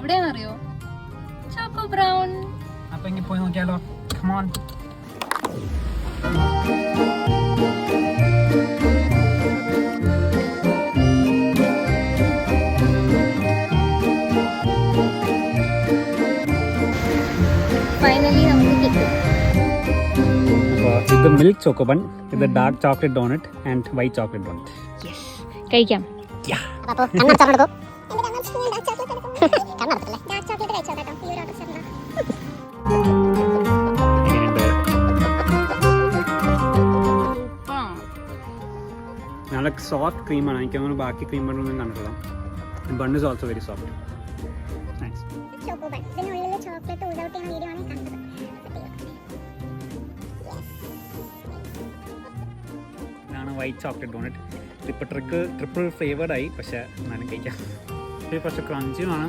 എവിടെയാണെന്നറിയോ? Choco brown. അപ്പൊ ഇങ്ങനെ പോയി നോക്കിയാലോ? Come on. ഫൈനലി നമുക്ക് കിട്ടും. ഇത് മിൽക്ക് ചോക്കോ ബൺ, ഇത് dark chocolate donut and white chocolate donut. കഴിക്കാം. നല്ല സോഫ്റ്റ് ക്രീമാണ്. എനിക്ക് തോന്നുന്നു ബാക്കി ക്രീം ബണ്ണൊന്നും കണ്ടിട്ടില്ല. Bun is also very soft. Nice. ഇതാണ് വൈറ്റ് ചോക്ലേറ്റ് ഡോണറ്റ്. ഇതിപ്പോൾ ട്രിപ്പിൾ ഫ്ലേവേർഡായി, പക്ഷേ എന്നാലും കഴിക്കാം. ഇത് കുറച്ച് ക്രഞ്ചിയുമാണ്,